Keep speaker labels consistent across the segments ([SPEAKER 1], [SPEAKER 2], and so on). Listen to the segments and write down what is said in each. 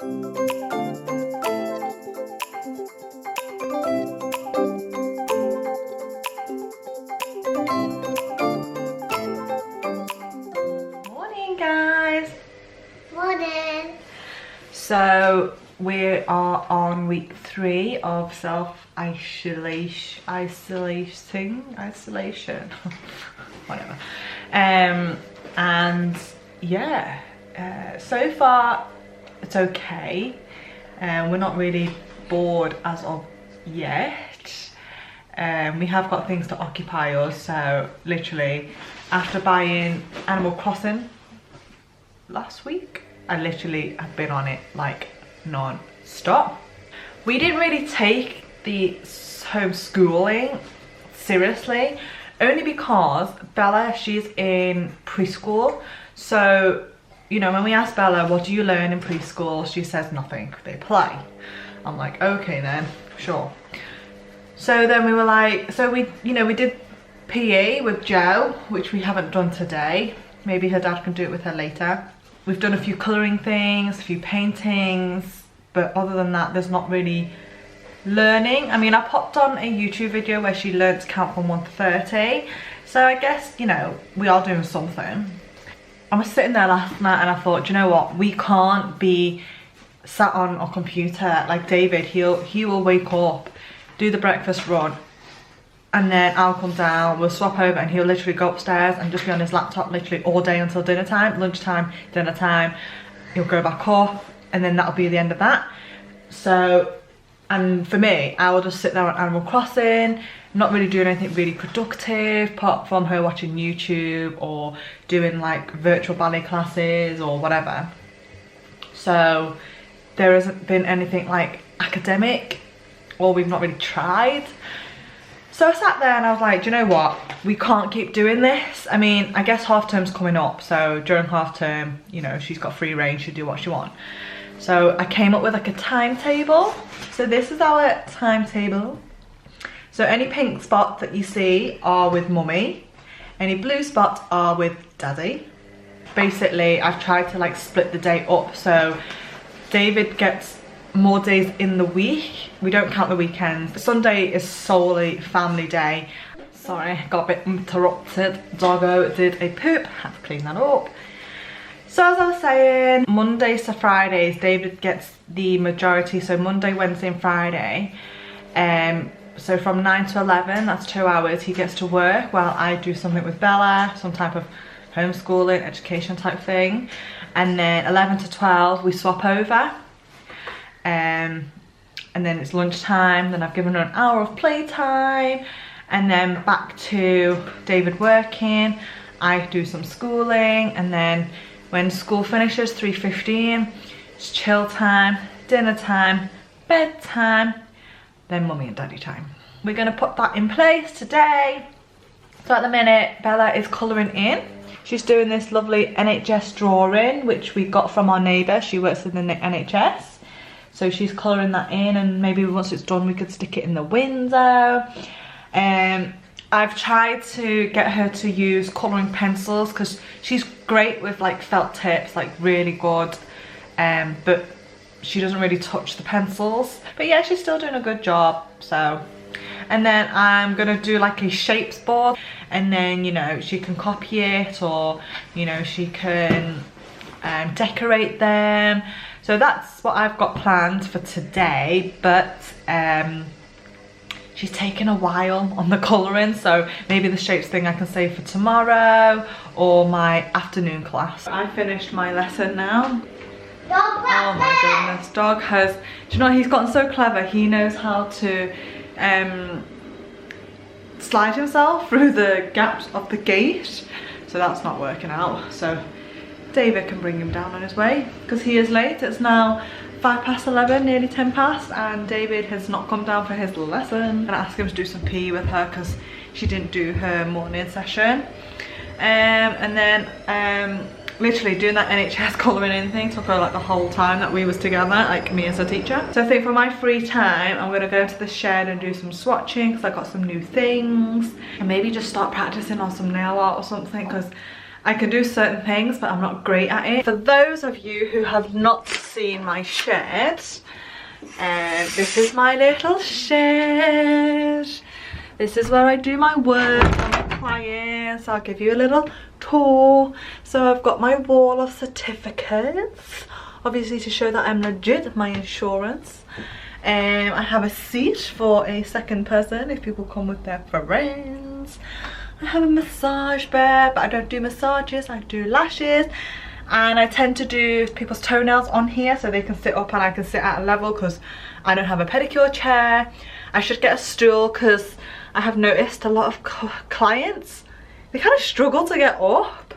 [SPEAKER 1] Morning, guys.
[SPEAKER 2] Morning.
[SPEAKER 1] So we are on week 3 of self-isolation, whatever. And yeah, so far it's okay. We're not really bored as of yet. We have got things to occupy us, so literally after buying Animal Crossing last week, I literally have been on it like non-stop. We didn't really take the homeschooling seriously, only because Bella, she's in preschool. So, you know, when we ask Bella, what do you learn in preschool? She says nothing, they play. I'm like, okay then, sure. So then we were like, so we did PE with Jo, which we haven't done today. Maybe her dad can do it with her later. We've done a few colouring things, a few paintings, but other than that, there's not really learning. I mean, I popped on a YouTube video where she learned to count from 1 to 30. So I guess, you know, we are doing something. I was sitting there last night and I thought, do you know what? We can't be sat on a computer. Like David, he will wake up, do the breakfast run, and then I'll come down, we'll swap over, and he'll literally go upstairs and just be on his laptop literally all day until dinner time, lunchtime, dinner time. He'll go back up, and then that'll be the end of that. So, and for me, I will just sit there on Animal Crossing, not really doing anything really productive, apart from her watching YouTube or doing like virtual ballet classes or whatever. So there hasn't been anything like academic, or we've not really tried. So I sat there and I was like, do you know what? We can't keep doing this. I mean, I guess half term's coming up, so during half term, you know, she's got free reign, she'll do what she wants. So I came up with like a timetable. So this is our timetable. So any pink spots that you see are with mummy. Any blue spots are with daddy. Basically, I've tried to like split the day up. So David gets more days in the week. We don't count the weekends. Sunday is solely family day. Sorry, got a bit interrupted. Doggo did a poop, had to clean that up. So as I was saying, Mondays to Fridays, David gets the majority. So Monday, Wednesday and Friday. So from 9 to 11, that's 2 hours, he gets to work while I do something with Bella, some type of homeschooling, education type thing. And then 11 to 12, we swap over. And then it's lunchtime, then I've given her an hour of playtime, and then back to David working. I do some schooling, and then when school finishes, 3:15, it's chill time, dinner time, bedtime, then mummy and daddy time. We're gonna put that in place today. So at the minute, Bella is colouring in. She's doing this lovely NHS drawing, which we got from our neighbour. She works in the NHS. So she's colouring that in, and maybe once it's done we could stick it in the window. I've tried to get her to use colouring pencils because she's great with like felt tips, like really good, but she doesn't really touch the pencils. But yeah, she's still doing a good job. So, and then I'm gonna do like a shapes board, and then, you know, she can copy it, or, you know, she can decorate them. So that's what I've got planned for today, but she's taken a while on the colouring, so maybe the shapes thing I can save for tomorrow or my afternoon class. I finished my lesson now. Oh my goodness, dog has, do you know, he's gotten so clever, he knows how to slide himself through the gaps of the gate, so that's not working out. So David can bring him down on his way because he is late. It's now 11:05, nearly 10 past, and David has not come down for his lesson. I'm gonna ask him to do some PE with her because she didn't do her morning session. And then literally doing that NHS colouring in thing took her like the whole time that we was together, like me as a teacher. So I think for my free time, I'm gonna go to the shed and do some swatching because I got some new things, and maybe just start practicing on some nail art or something, because I can do certain things, but I'm not great at it. For those of you who have not seen my shed, this is my little shed. This is where I do my work for my clients. I'll give you a little tour. So I've got my wall of certificates, obviously to show that I'm legit, my insurance. I have a seat for a second person if people come with their friends. I have a massage bed, but I don't do massages, I do lashes. And I tend to do people's toenails on here so they can sit up and I can sit at a level because I don't have a pedicure chair. I should get a stool because I have noticed a lot of clients, they kind of struggle to get up.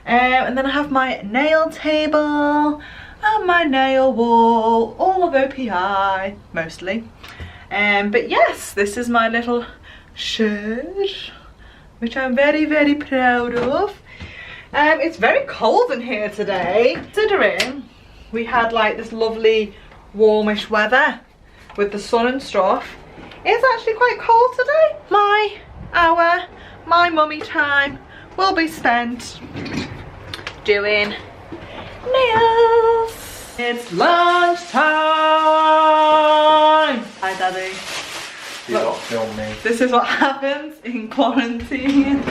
[SPEAKER 1] And then I have my nail table and my nail wall, all of OPI mostly. But yes, this is my little shed, which I'm very, very proud of. It's very cold in here today. Considering we had like this lovely warmish weather with the sun and stuff, it's actually quite cold today. My mummy time will be spent doing nails. It's lunch time. Hi Daddy.
[SPEAKER 3] Do not film me.
[SPEAKER 1] This is what happens in quarantine.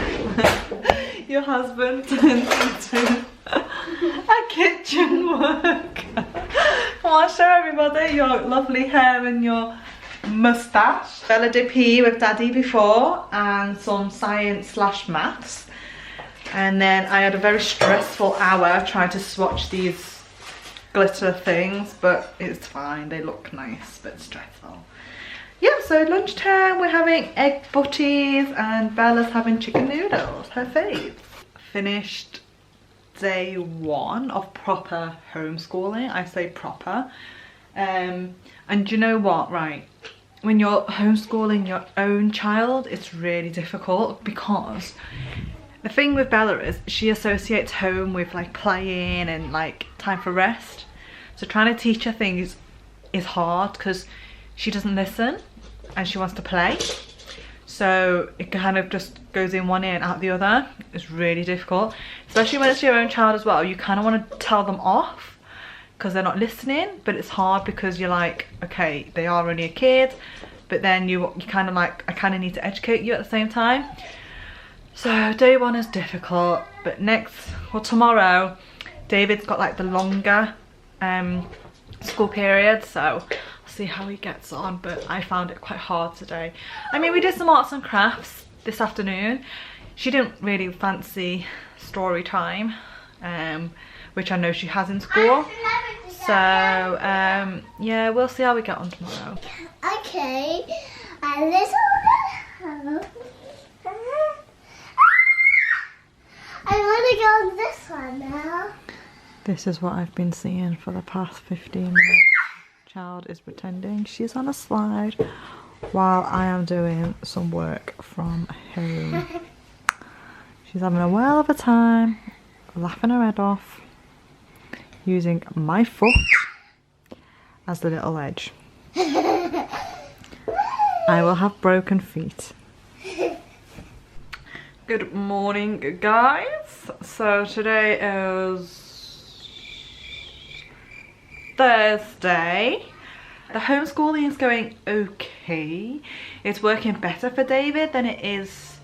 [SPEAKER 1] Your husband turns into a kitchen work. Come on, show everybody your lovely hair and your moustache. Bella did PE with Daddy before and some science/maths. And then I had a very stressful hour trying to swatch these glitter things, but it's fine, they look nice, but stressful. Yeah, so lunchtime we're having egg butties and Bella's having chicken noodles, her fave. Finished day one of proper homeschooling. I say proper. And you know what, right? When you're homeschooling your own child, it's really difficult because the thing with Bella is she associates home with like playing and like time for rest. So trying to teach her things is hard because she doesn't listen and she wants to play. So it kind of just goes in one ear and out the other. It's really difficult, especially when it's your own child as well. You kind of want to tell them off because they're not listening, but it's hard because you're like, okay, they are only a kid, but then you kind of like, I kind of need to educate you at the same time. So day one is difficult, but tomorrow, David's got like the longer school period, so I'll see how he gets on, but I found it quite hard today. I mean, we did some arts and crafts this afternoon. She didn't really fancy story time, which I know she has in school. So yeah, we'll see how we get on tomorrow.
[SPEAKER 2] Okay, a little. I want to go on this one now.
[SPEAKER 1] This is what I've been seeing for the past 15 minutes. Child is pretending she's on a slide while I am doing some work from home. She's having a whale of a time, laughing her head off, using my foot as the little edge. I will have broken feet. Good morning, guys. So today is Thursday. The homeschooling is going okay. It's working better for David than it is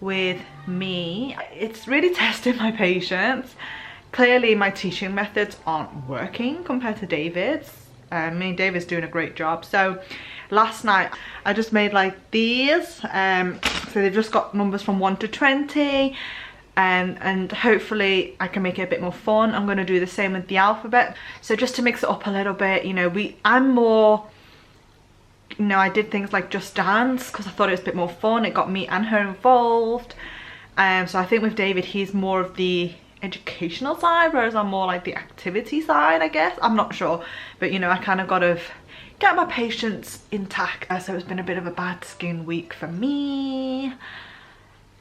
[SPEAKER 1] with me. It's really testing my patience. Clearly my teaching methods aren't working compared to David's. I mean, David's doing a great job. So last night I just made like these. So they've just got numbers from 1 to 20. And hopefully I can make it a bit more fun. I'm going to do the same with the alphabet. So just to mix it up a little bit, you know, I'm more, you know, I did things like Just Dance because I thought it was a bit more fun. It got me and her involved. So I think with David, he's more of the educational side, whereas I'm more like the activity side, I guess. I'm not sure. But, you know, I kind of got to get my patience intact. So it's been a bit of a bad skin week for me.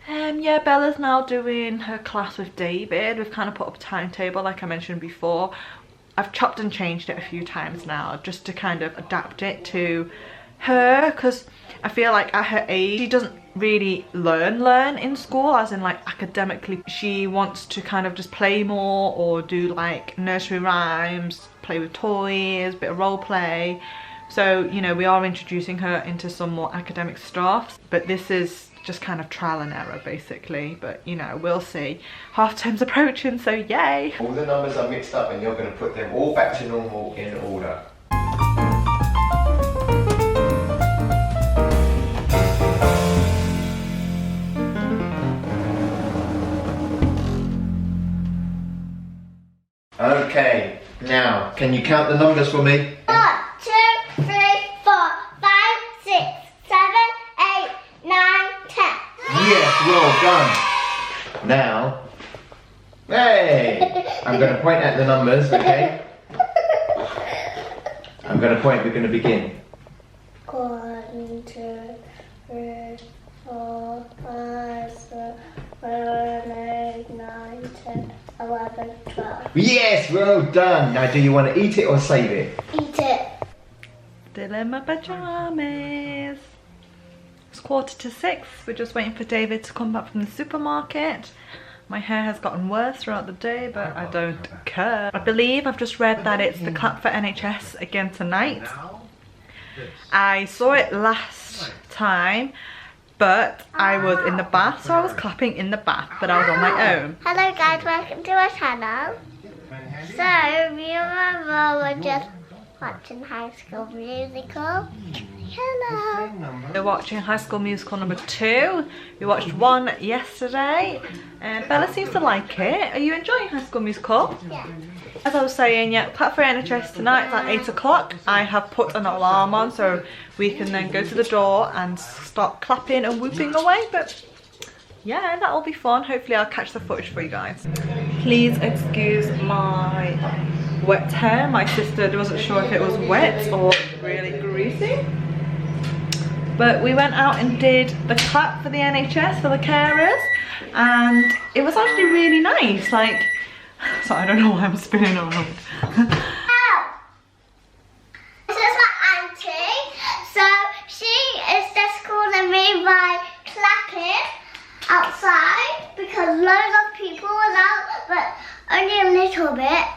[SPEAKER 1] Yeah, Bella's now doing her class with David. We've kind of put up a timetable like I mentioned before. I've chopped and changed it a few times now just to kind of adapt it to her because I feel like at her age she doesn't really learn in school, as in like academically. She wants to kind of just play more or do like nursery rhymes, play with toys, bit of role play. So, you know, we are introducing her into some more academic stuff, but this is just kind of trial and error basically. But you know, we'll see. Half term's approaching, so yay.
[SPEAKER 3] All the numbers are mixed up and you're going to put them all back to normal in order. Okay, now, can you count the numbers for me?
[SPEAKER 2] 1, 2, 3, 4, 5, 6, 7, 8, 9, 10.
[SPEAKER 3] Yes, well done. Now, hey, I'm going to point at the numbers, okay? I'm going to point, we're going to begin.
[SPEAKER 2] 1, 2, 3, 4, 5, 6, 7, 8, 9, 10, 11, 12.
[SPEAKER 3] Yes, well done. Now, do you want to eat it or save it?
[SPEAKER 2] Eat it.
[SPEAKER 1] Still in my pajamas. It's 5:45. We're just waiting for David to come back from the supermarket. My hair has gotten worse throughout the day, but I don't care. I believe I've just read that it's the clap for NHS again tonight. I saw it last time, but I was in the bath, so I was clapping in the bath, but I was on my own.
[SPEAKER 2] Hello guys, welcome to our channel. So, me and my mum were just watching High School Musical. Hello.
[SPEAKER 1] We're watching High School Musical number 2. We watched 1 yesterday, and Bella seems to like it. Are you enjoying High School Musical?
[SPEAKER 2] Yeah.
[SPEAKER 1] As I was saying, yeah, clap for NHS tonight at 8 o'clock. I have put an alarm on so we can then go to the door and start clapping and whooping away. But yeah, that'll be fun. Hopefully I'll catch the footage for you guys. Please excuse my wet hair. My sister wasn't sure if it was wet or really greasy. But we went out and did the clap for the NHS, for the carers. And it was actually really nice. Like, so I don't know why I'm spinning around.
[SPEAKER 2] This is my auntie. So she is just calling me by clapping outside because loads of people was out, but only a little bit.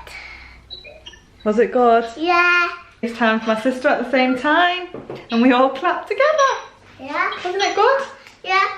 [SPEAKER 1] Was it good?
[SPEAKER 2] Yeah.
[SPEAKER 1] It's time for my sister at the same time, and we all clapped together.
[SPEAKER 2] Yeah.
[SPEAKER 1] Wasn't it good?
[SPEAKER 2] Yeah.